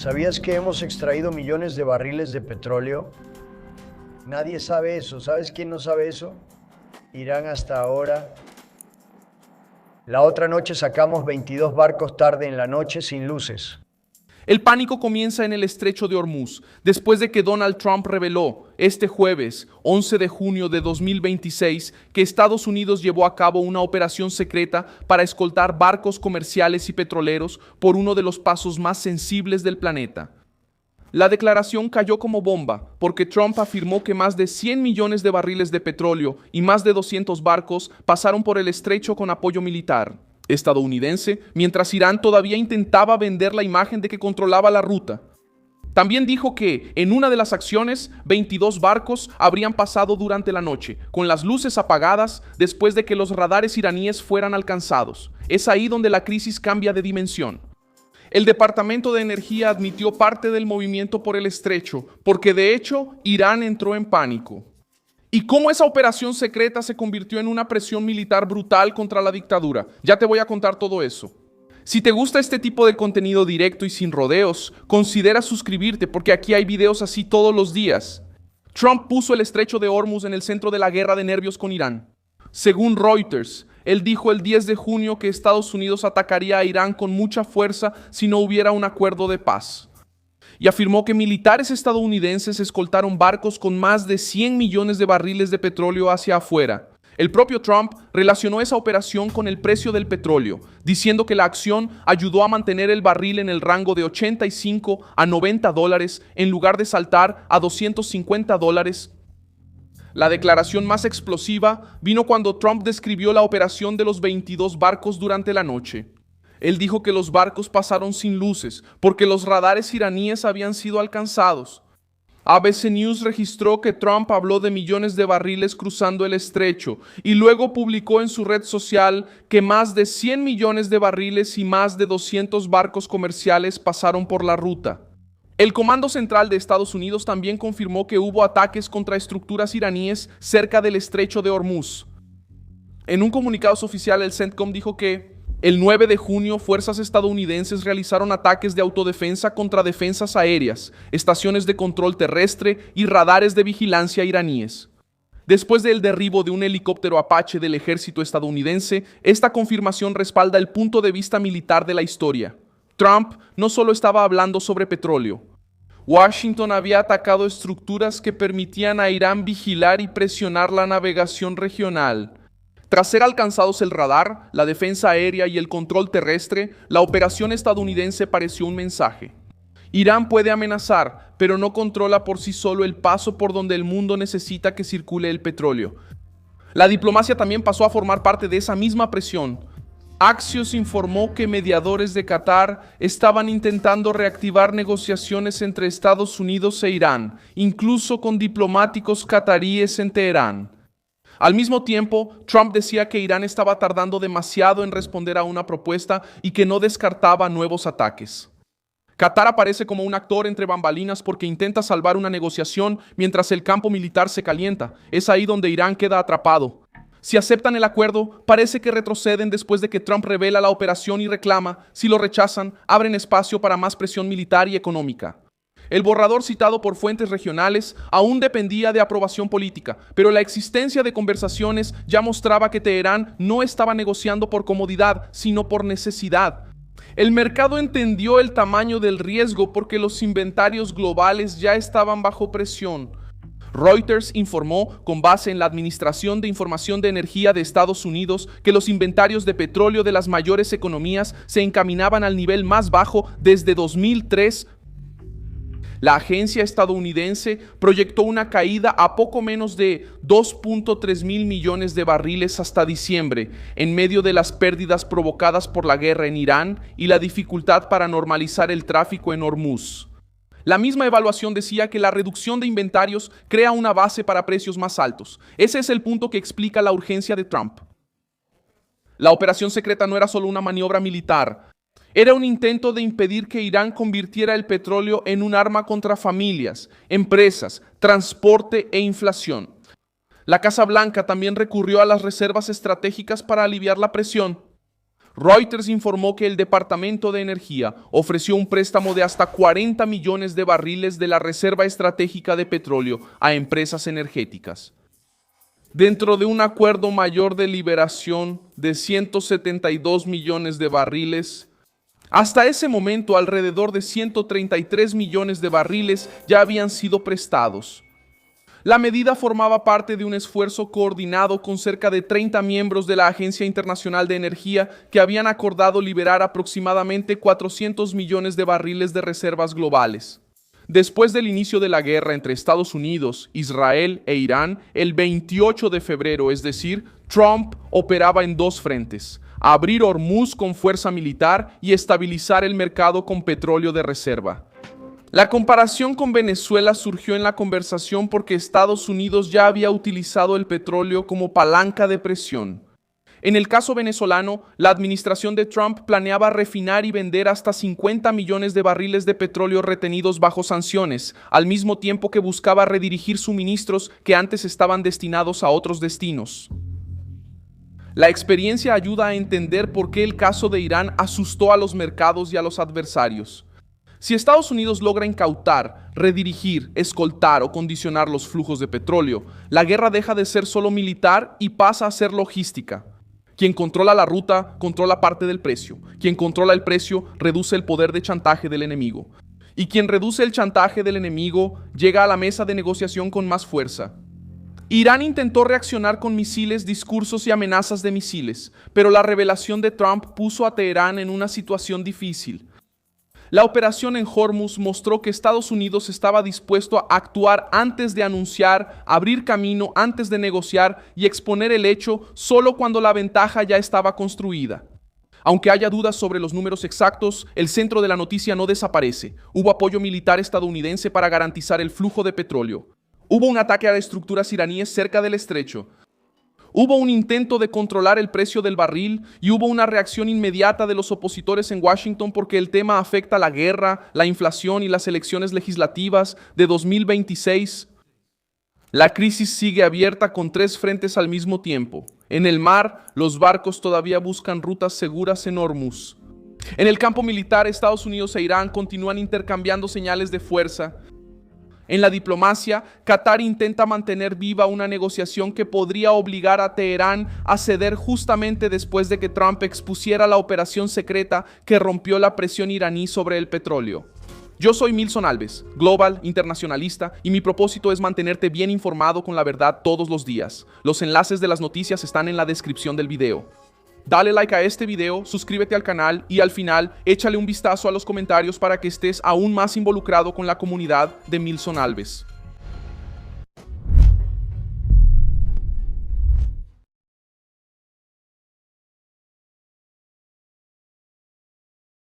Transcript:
¿Sabías que hemos extraído millones de barriles de petróleo? Nadie sabe eso. ¿Sabes quién no sabe eso? Irán hasta ahora. La otra noche sacamos 22 barcos tarde en la noche sin luces. El pánico comienza en el estrecho de Hormuz, después de que Donald Trump reveló este jueves, 11 de junio de 2026, que Estados Unidos llevó a cabo una operación secreta para escoltar barcos comerciales y petroleros por uno de los pasos más sensibles del planeta. La declaración cayó como bomba, porque Trump afirmó que más de 100 millones de barriles de petróleo y más de 200 barcos pasaron por el estrecho con apoyo militar estadounidense, mientras Irán todavía intentaba vender la imagen de que controlaba la ruta. También dijo que, en una de las acciones, 22 barcos habrían pasado durante la noche, con las luces apagadas después de que los radares iraníes fueran alcanzados. Es ahí donde la crisis cambia de dimensión. El Departamento de Energía admitió parte del movimiento por el estrecho, porque de hecho, Irán entró en pánico. ¿Y cómo esa operación secreta se convirtió en una presión militar brutal contra la dictadura? Ya te voy a contar todo eso. Si te gusta este tipo de contenido directo y sin rodeos, considera suscribirte porque aquí hay videos así todos los días. Trump puso el estrecho de Hormuz en el centro de la guerra de nervios con Irán. Según Reuters, él dijo el 10 de junio que Estados Unidos atacaría a Irán con mucha fuerza si no hubiera un acuerdo de paz. Y afirmó que militares estadounidenses escoltaron barcos con más de 100 millones de barriles de petróleo hacia afuera. El propio Trump relacionó esa operación con el precio del petróleo, diciendo que la acción ayudó a mantener el barril en el rango de 85 a 90 dólares en lugar de saltar a 250 dólares. La declaración más explosiva vino cuando Trump describió la operación de los 22 barcos durante la noche. Él dijo que los barcos pasaron sin luces porque los radares iraníes habían sido alcanzados. ABC News registró que Trump habló de millones de barriles cruzando el estrecho y luego publicó en su red social que más de 100 millones de barriles y más de 200 barcos comerciales pasaron por la ruta. El Comando Central de Estados Unidos también confirmó que hubo ataques contra estructuras iraníes cerca del estrecho de Hormuz. En un comunicado oficial, el CENTCOM dijo que el 9 de junio, fuerzas estadounidenses realizaron ataques de autodefensa contra defensas aéreas, estaciones de control terrestre y radares de vigilancia iraníes. Después del derribo de un helicóptero Apache del ejército estadounidense, esta confirmación respalda el punto de vista militar de la historia. Trump no solo estaba hablando sobre petróleo. Washington había atacado estructuras que permitían a Irán vigilar y presionar la navegación regional. Tras ser alcanzados el radar, la defensa aérea y el control terrestre, la operación estadounidense pareció un mensaje. Irán puede amenazar, pero no controla por sí solo el paso por donde el mundo necesita que circule el petróleo. La diplomacia también pasó a formar parte de esa misma presión. Axios informó que mediadores de Qatar estaban intentando reactivar negociaciones entre Estados Unidos e Irán, incluso con diplomáticos cataríes en Teherán. Al mismo tiempo, Trump decía que Irán estaba tardando demasiado en responder a una propuesta y que no descartaba nuevos ataques. Qatar aparece como un actor entre bambalinas porque intenta salvar una negociación mientras el campo militar se calienta. Es ahí donde Irán queda atrapado. Si aceptan el acuerdo, parece que retroceden después de que Trump revela la operación y reclama. Si lo rechazan, abren espacio para más presión militar y económica. El borrador citado por fuentes regionales aún dependía de aprobación política, pero la existencia de conversaciones ya mostraba que Teherán no estaba negociando por comodidad, sino por necesidad. El mercado entendió el tamaño del riesgo porque los inventarios globales ya estaban bajo presión. Reuters informó, con base en la Administración de Información de Energía de Estados Unidos, que los inventarios de petróleo de las mayores economías se encaminaban al nivel más bajo desde 2003. La agencia estadounidense proyectó una caída a poco menos de 2.3 mil millones de barriles hasta diciembre, en medio de las pérdidas provocadas por la guerra en Irán y la dificultad para normalizar el tráfico en Hormuz. La misma evaluación decía que la reducción de inventarios crea una base para precios más altos. Ese es el punto que explica la urgencia de Trump. La operación secreta no era solo una maniobra militar. Era un intento de impedir que Irán convirtiera el petróleo en un arma contra familias, empresas, transporte e inflación. La Casa Blanca también recurrió a las reservas estratégicas para aliviar la presión. Reuters informó que el Departamento de Energía ofreció un préstamo de hasta 40 millones de barriles de la Reserva Estratégica de Petróleo a empresas energéticas. Dentro de un acuerdo mayor de liberación de 172 millones de barriles, hasta ese momento alrededor de 133 millones de barriles ya habían sido prestados. La medida formaba parte de un esfuerzo coordinado con cerca de 30 miembros de la Agencia Internacional de Energía que habían acordado liberar aproximadamente 400 millones de barriles de reservas globales. Después del inicio de la guerra entre Estados Unidos, Israel e Irán, el 28 de febrero, es decir, Trump operaba en dos frentes: abrir Hormuz con fuerza militar y estabilizar el mercado con petróleo de reserva. La comparación con Venezuela surgió en la conversación porque Estados Unidos ya había utilizado el petróleo como palanca de presión. En el caso venezolano, la administración de Trump planeaba refinar y vender hasta 50 millones de barriles de petróleo retenidos bajo sanciones, al mismo tiempo que buscaba redirigir suministros que antes estaban destinados a otros destinos. La experiencia ayuda a entender por qué el caso de Irán asustó a los mercados y a los adversarios. Si Estados Unidos logra incautar, redirigir, escoltar o condicionar los flujos de petróleo, la guerra deja de ser solo militar y pasa a ser logística. Quien controla la ruta, controla parte del precio. Quien controla el precio, reduce el poder de chantaje del enemigo. Y quien reduce el chantaje del enemigo, llega a la mesa de negociación con más fuerza. Irán intentó reaccionar con misiles, discursos y amenazas de misiles, pero la revelación de Trump puso a Teherán en una situación difícil. La operación en Hormuz mostró que Estados Unidos estaba dispuesto a actuar antes de anunciar, abrir camino antes de negociar y exponer el hecho solo cuando la ventaja ya estaba construida. Aunque haya dudas sobre los números exactos, el centro de la noticia no desaparece. Hubo apoyo militar estadounidense para garantizar el flujo de petróleo. Hubo un ataque a estructuras iraníes cerca del estrecho. Hubo un intento de controlar el precio del barril y hubo una reacción inmediata de los opositores en Washington porque el tema afecta la guerra, la inflación y las elecciones legislativas de 2026. La crisis sigue abierta con tres frentes al mismo tiempo. En el mar, los barcos todavía buscan rutas seguras en Hormuz. En el campo militar, Estados Unidos e Irán continúan intercambiando señales de fuerza. En la diplomacia, Qatar intenta mantener viva una negociación que podría obligar a Teherán a ceder justamente después de que Trump expusiera la operación secreta que rompió la presión iraní sobre el petróleo. Yo soy Milson Alves, global, internacionalista, y mi propósito es mantenerte bien informado con la verdad todos los días. Los enlaces de las noticias están en la descripción del video. Dale like a este video, suscríbete al canal y al final échale un vistazo a los comentarios para que estés aún más involucrado con la comunidad de Milson Alves.